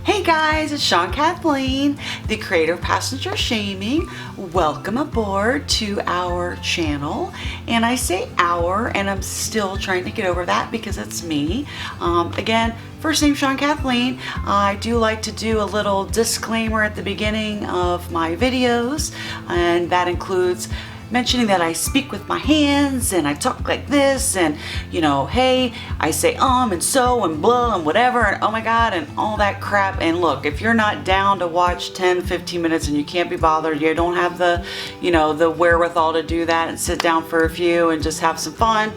Hey guys, it's Sean Kathleen, the creator of Passenger Shaming. Welcome aboard to our channel. And I say our, and I'm still trying to get over that because it's me. Again, first name Sean Kathleen. I do like to do a little disclaimer at the beginning of my videos, and that includes mentioning that I speak with my hands and I talk like this, and you know, hey, I say and so and blah and whatever and oh my god and all that crap. And look, if you're not down to watch 10-15 minutes and you can't be bothered, you don't have the, you know, the wherewithal to do that and sit down for a few and just have some fun,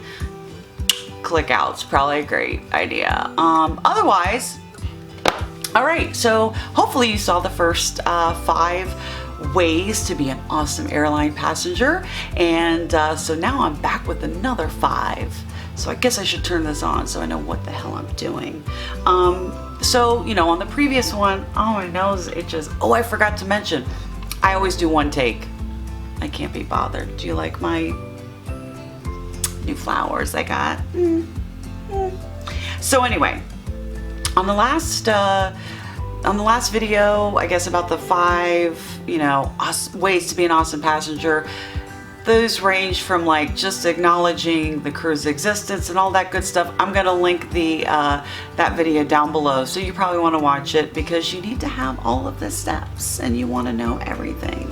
click out. It's probably a great idea. Otherwise, all right, so hopefully you saw the first 5 ways to be an awesome airline passenger, and so now I'm back with another 5. So I guess I should turn this on so I know what the hell I'm doing. So you know, on the previous one, oh, my nose itches. Oh, I forgot to mention, I always do one take. I can't be bothered. Do you like my new flowers I got? So anyway, on the last video, I guess, about the 5, you know, ways to be an awesome passenger, those range from like just acknowledging the crew's existence and all that good stuff. I'm gonna link the that video down below, so you probably want to watch it because you need to have all of the steps and you want to know everything,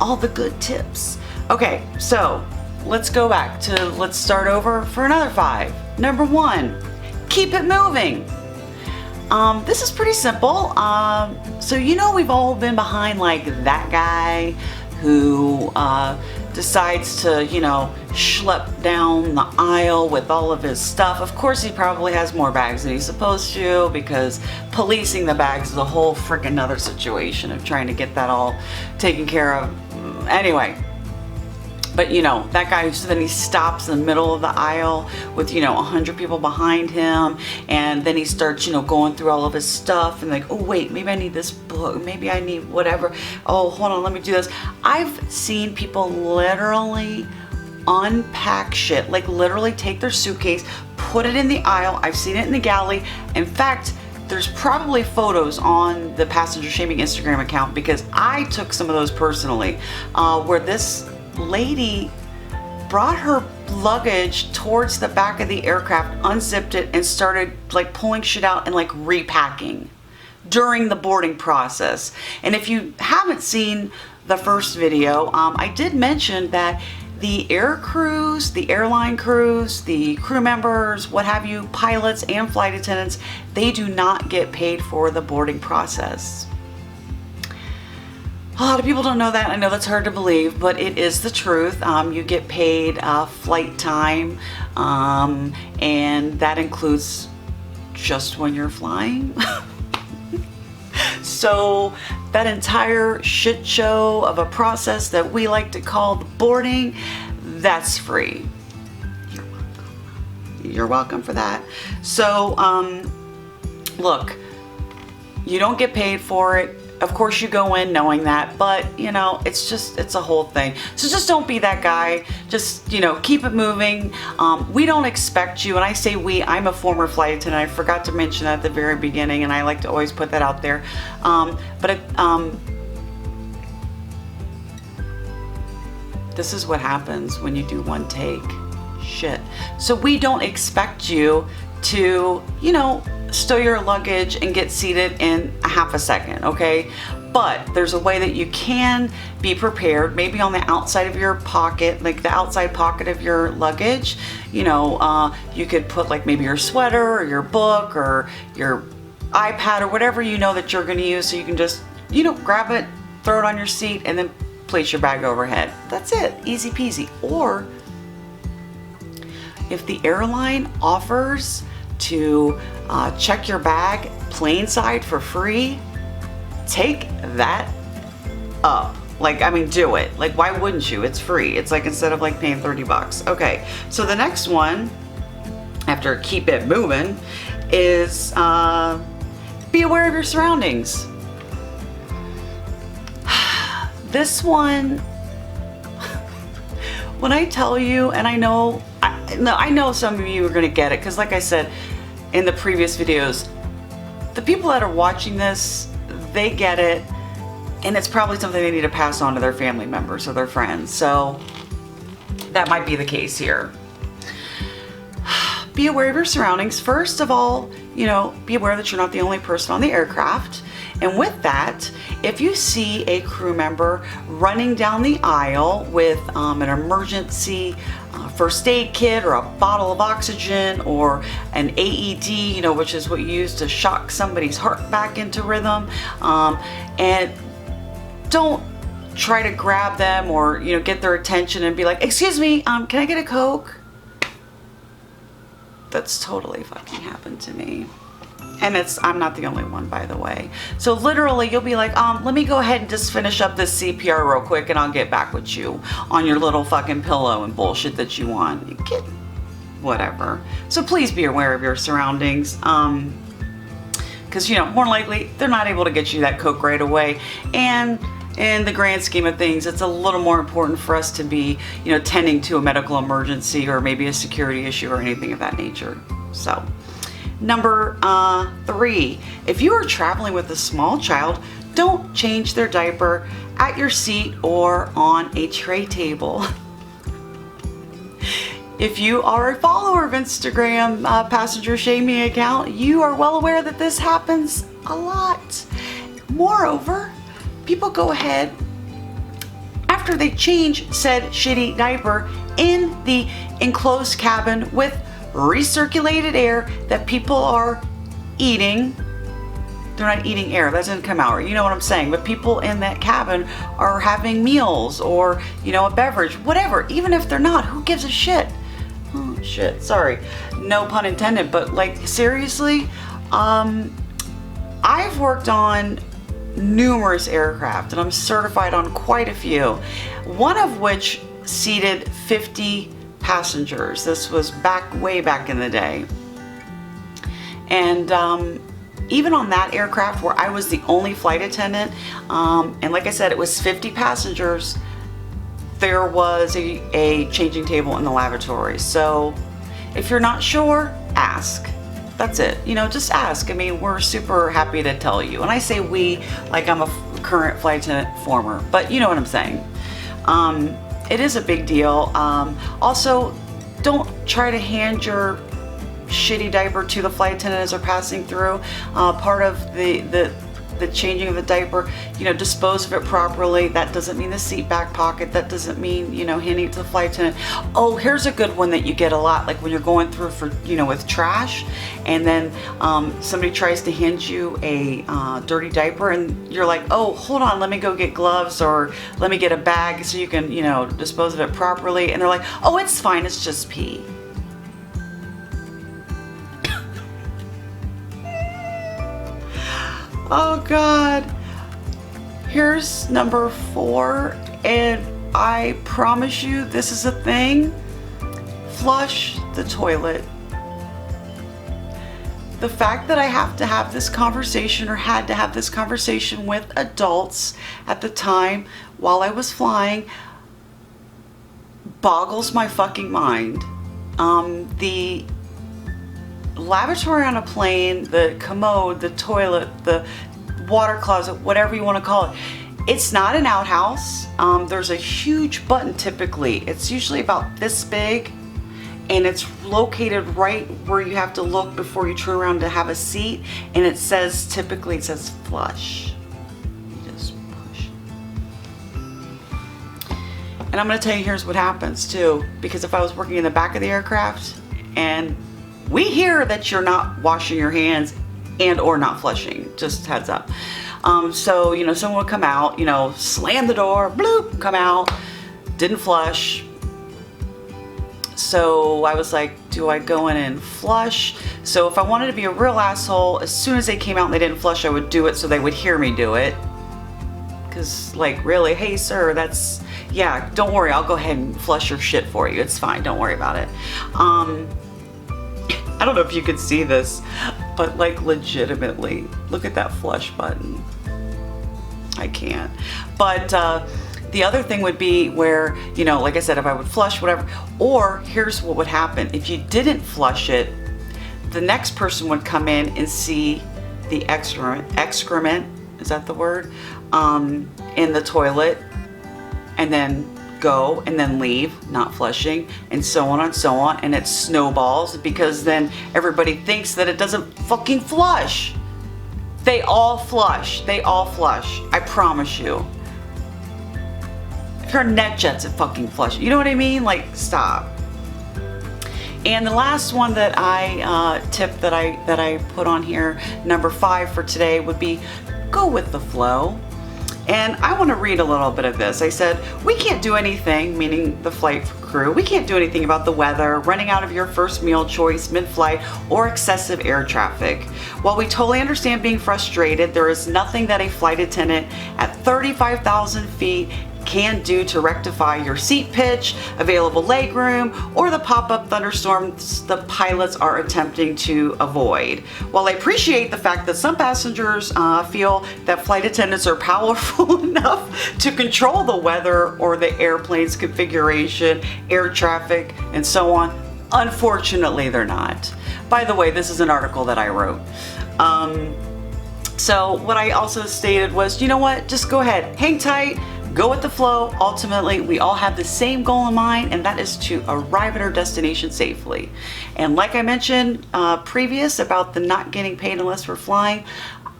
all the good tips. Okay, so let's go back to, let's start over for another 5. Number 1, keep it moving. This is pretty simple. So you know, we've all been behind like that guy who decides to, you know, schlep down the aisle with all of his stuff. Of course, he probably has more bags than he's supposed to, because policing the bags is a whole freaking other situation of trying to get that all taken care of. Anyway. But you know, that guy, so then he stops in the middle of the aisle with, you know, 100 people behind him, and then he starts, you know, going through all of his stuff and like, oh wait, maybe I need this book, maybe I need whatever, oh hold on, let me do this. I've seen people literally unpack shit, like literally take their suitcase, put it in the aisle. I've seen it in the galley. In fact, there's probably photos on the Passenger Shaming Instagram account, because I took some of those personally, where this lady brought her luggage towards the back of the aircraft, unzipped it, and started like pulling shit out and like repacking during the boarding process. And if you haven't seen the first video, I did mention that the air crews, the airline crews, the crew members, what have you, pilots and flight attendants, they do not get paid for the boarding process. A lot of people don't know that. I know that's hard to believe, but it is the truth. You get paid flight time, and that includes just when you're flying. So that entire shit show of a process that we like to call the boarding, that's free. You're welcome. You're welcome for that. So look, you don't get paid for it. Of course you go in knowing that, but you know, it's a whole thing. So just don't be that guy. Just, you know, keep it moving. We don't expect you, and I say we, I'm a former flight attendant. I forgot to mention that at the very beginning, and I like to always put that out there. This is what happens when you do one take. Shit. So we don't expect you to, you know, stow your luggage and get seated in a half a second, okay? But there's a way that you can be prepared, maybe on the outside of your pocket, like the outside pocket of your luggage. You know, you could put like maybe your sweater or your book or your iPad or whatever you know that you're gonna use, so you can just, you know, grab it, throw it on your seat, and then place your bag overhead. That's it, easy peasy. Or if the airline offers to check your bag plane side for free, take that up. Like, I mean, do it. Like, why wouldn't you? It's free. It's like, instead of like paying 30 bucks. Okay, so the next one, after keep it moving, is be aware of your surroundings. This one, when I tell you, and I know some of you are gonna get it, because like I said in the previous videos, the people that are watching this, they get it, and it's probably something they need to pass on to their family members or their friends. So that might be the case here. Be aware of your surroundings. First of all, you know, be aware that you're not the only person on the aircraft. And with that, if you see a crew member running down the aisle with an emergency first aid kit or a bottle of oxygen or an AED, you know, which is what you use to shock somebody's heart back into rhythm, and don't try to grab them or, you know, get their attention and be like, excuse me, can I get a Coke? That's totally fucking happened to me. And I'm not the only one, by the way. So literally you'll be like, let me go ahead and just finish up this CPR real quick and I'll get back with you on your little fucking pillow and bullshit that you want. You get whatever. So please be aware of your surroundings. Because, you know, more likely they're not able to get you that Coke right away. And in the grand scheme of things, it's a little more important for us to be, you know, tending to a medical emergency or maybe a security issue or anything of that nature. So, number 3, if you are traveling with a small child, don't change their diaper at your seat or on a tray table. If you are a follower of Instagram passenger shaming account, you are well aware that this happens a lot. Moreover, people go ahead after they change said shitty diaper in the enclosed cabin with recirculated air that people are eating. They're not eating air, that doesn't come out, you know what I'm saying, but people in that cabin are having meals or, you know, a beverage, whatever. Even if they're not, who gives a shit? Oh shit, sorry, no pun intended, but like seriously, I've worked on numerous aircraft and I'm certified on quite a few, one of which seated 50 passengers. This was way back in the day. And even on that aircraft where I was the only flight attendant, and like I said, it was 50 passengers, there was a changing table in the lavatory. So if you're not sure, ask. That's it. You know, just ask. I mean, we're super happy to tell you. And I say we like I'm a current flight attendant, former, but you know what I'm saying. It is a big deal. Also, don't try to hand your shitty diaper to the flight attendant as they're passing through. Part of the changing of the diaper, you know, dispose of it properly. That doesn't mean the seat back pocket. That doesn't mean, you know, handing it to the flight attendant. Oh, here's a good one that you get a lot, like when you're going through for, you know, with trash, and then somebody tries to hand you a dirty diaper, and you're like, oh, hold on, let me go get gloves or let me get a bag so you can, you know, dispose of it properly. And they're like, oh, it's fine, it's just pee. Oh God. Here's number 4, and I promise you this is a thing. Flush the toilet. The fact that I have to have this conversation or had to have this conversation with adults at the time while I was flying boggles my fucking mind. The lavatory on a plane, the commode, the toilet, the water closet, whatever you want to call it, it's not an outhouse. There's a huge button typically. It's usually about this big, and it's located right where you have to look before you turn around to have a seat, and it says, typically it says flush. You just push. And I'm going to tell you, here's what happens too, because if I was working in the back of the aircraft and we hear that you're not washing your hands and or not flushing, just heads up. So, you know, someone would come out, you know, slam the door, bloop, come out, didn't flush. So I was like, do I go in and flush? So if I wanted to be a real asshole, as soon as they came out and they didn't flush, I would do it so they would hear me do it. Cause like, really, hey sir, that's, yeah, don't worry, I'll go ahead and flush your shit for you. It's fine, don't worry about it. I don't know if you could see this, but like legitimately, look at that flush button. I can't. But the other thing would be where, you know, like I said, if I would flush, whatever, or here's what would happen. If you didn't flush it, the next person would come in and see the excrement, is that the word, in the toilet, and then go and then leave, not flushing, and so on and so on, and it snowballs because then everybody thinks that it doesn't fucking flush. They all flush. They all flush. I promise you. If you're NetJets, it fucking flush. You know what I mean? Like, stop. And the last one that tip that I put on here, number 5 for today, would be go with the flow. And I want to read a little bit of this. I said, we can't do anything, meaning the flight crew, we can't do anything about the weather, running out of your first meal choice mid-flight, or excessive air traffic. While we totally understand being frustrated, there is nothing that a flight attendant at 35,000 feet can do to rectify your seat pitch, available legroom, or the pop-up thunderstorms the pilots are attempting to avoid. While I appreciate the fact that some passengers feel that flight attendants are powerful enough to control the weather or the airplane's configuration, air traffic, and so on, unfortunately they're not. By the way, this is an article that I wrote. So what I also stated was, you know what, just go ahead, hang tight, go with the flow. Ultimately, we all have the same goal in mind, and that is to arrive at our destination safely. And like I mentioned previous about the not getting paid unless we're flying,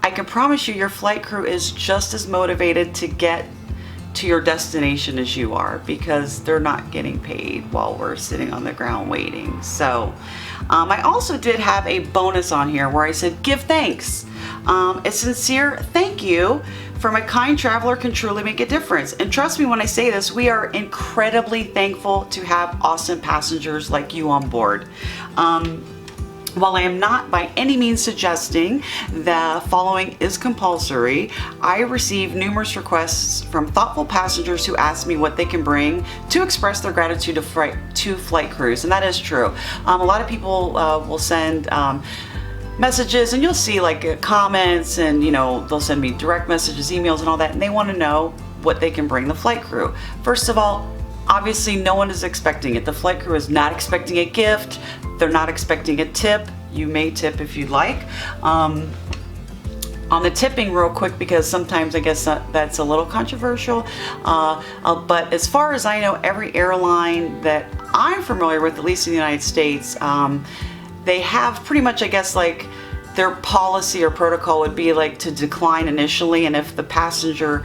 I can promise you your flight crew is just as motivated to get to your destination as you are, because they're not getting paid while we're sitting on the ground waiting. So I also did have a bonus on here where I said give thanks. A sincere thank you from a kind traveler can truly make a difference. And trust me when I say this, we are incredibly thankful to have awesome passengers like you on board. While I am not by any means suggesting the following is compulsory, I receive numerous requests from thoughtful passengers who ask me what they can bring to express their gratitude to flight crews, and that is true. A lot of people will send messages, and you'll see like comments, and they'll send me direct messages, emails, and all that, and they want to know what they can bring the flight crew. First of all, obviously no one is expecting it. The flight crew is not expecting a gift. They're not expecting a tip. You may tip if you'd like. On the tipping real quick, because sometimes I guess that's a little controversial, but as far as I know, every airline that I'm familiar with, at least in the United States, they have pretty much, I guess, like their policy or protocol would be like to decline initially, and if the passenger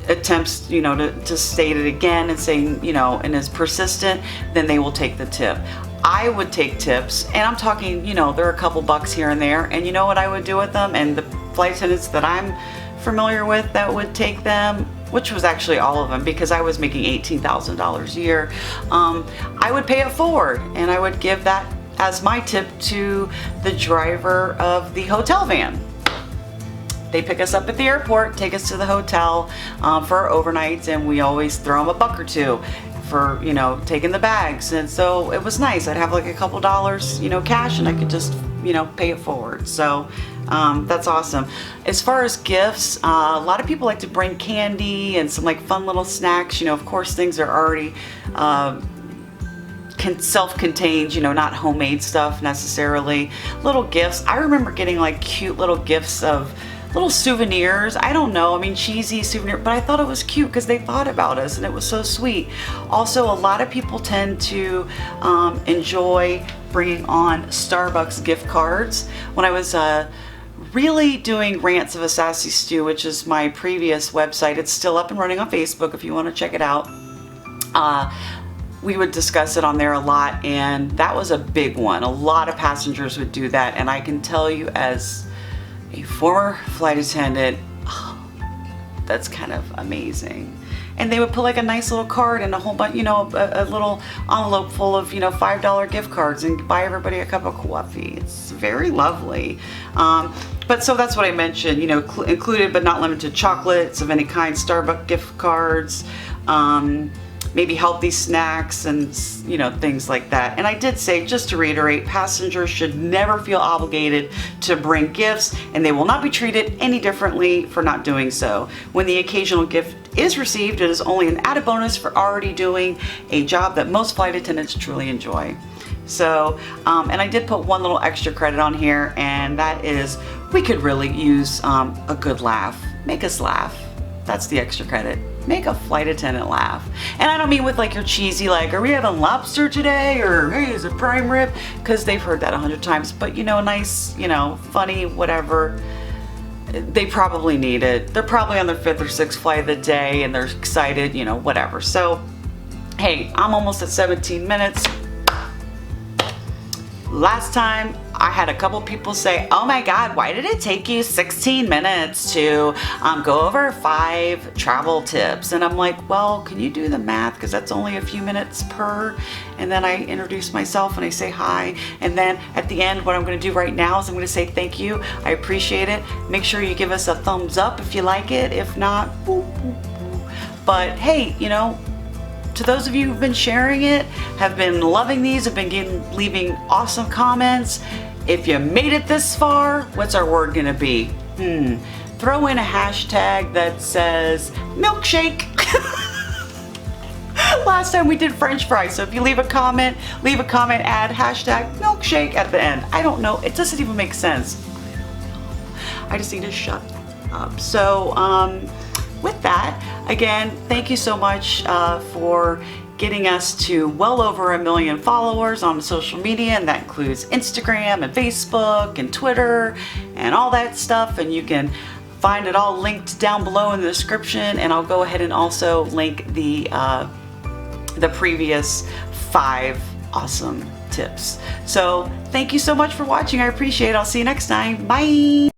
attempts to state it again and saying and is persistent, then they will take the tip. I would take tips, and I'm talking there are a couple bucks here and there, and you know what I would do with them, and the flight attendants that I'm familiar with that would take them, which was actually all of them, because I was making $18,000 a year, I would pay it forward, and I would give that as my tip to the driver of the hotel van. They pick us up at the airport, take us to the hotel for our overnights, and we always throw them a buck or two for taking the bags. And so it was nice. I'd have like a couple dollars cash, and I could just pay it forward. So that's awesome. As far as gifts, a lot of people like to bring candy and some like fun little snacks. Of course things are already self-contained, not homemade stuff necessarily. Little gifts. I remember getting like cute little gifts of little souvenirs. I don't know, I mean cheesy souvenir, but I thought it was cute because they thought about us, and it was so sweet. Also, a lot of people tend to enjoy bringing on Starbucks gift cards. When I was really doing Rants of a Sassy Stew, which is my previous website, it's still up and running on Facebook if you want to check it out. We would discuss it on there a lot, and that was a big one. A lot of passengers would do that, and I can tell you as a former flight attendant, that's kind of amazing. And they would put like a nice little card and a whole bunch, a little envelope full of, $5 gift cards, and buy everybody a cup of coffee. It's very lovely. But so that's what I mentioned, included but not limited to chocolates of any kind, Starbucks gift cards, maybe healthy snacks and things like that. And I did say, just to reiterate, passengers should never feel obligated to bring gifts, and they will not be treated any differently for not doing so. When the occasional gift is received, it is only an added bonus for already doing a job that most flight attendants truly enjoy. So, and I did put one little extra credit on here, and that is we could really use a good laugh. Make us laugh. That's the extra credit. Make a flight attendant laugh. And I don't mean with like your cheesy, like, are we having lobster today? Or, hey, is it prime rib? Because they've heard that 100 times. But, you know, nice, you know, funny, whatever. They probably need it. They're probably on their 5th or 6th flight of the day and they're excited, you know, whatever. So, hey, I'm almost at 17 minutes. Last time I had a couple people say, oh my God, why did it take you 16 minutes to go over 5 travel tips? And I'm like, well, can you do the math? Because that's only a few minutes per. And then I introduce myself and I say hi. And then at the end, what I'm going to do right now is I'm going to say thank you. I appreciate it. Make sure you give us a thumbs up if you like it. If not, boo, boo, boo. But hey, you know, to those of you who've been sharing it, have been loving these, have been leaving awesome comments. If you made it this far, what's our word gonna be? Throw in a hashtag that says milkshake. Last time we did French fries, so if you leave a comment, add hashtag milkshake at the end. I don't know, it doesn't even make sense. I just need to shut up. So, with that, again, thank you so much for getting us to well over 1 million followers on social media, and that includes Instagram and Facebook and Twitter and all that stuff. And you can find it all linked down below in the description, and I'll go ahead and also link the previous 5 awesome tips. So thank you so much for watching. I appreciate it. I'll see you next time. Bye.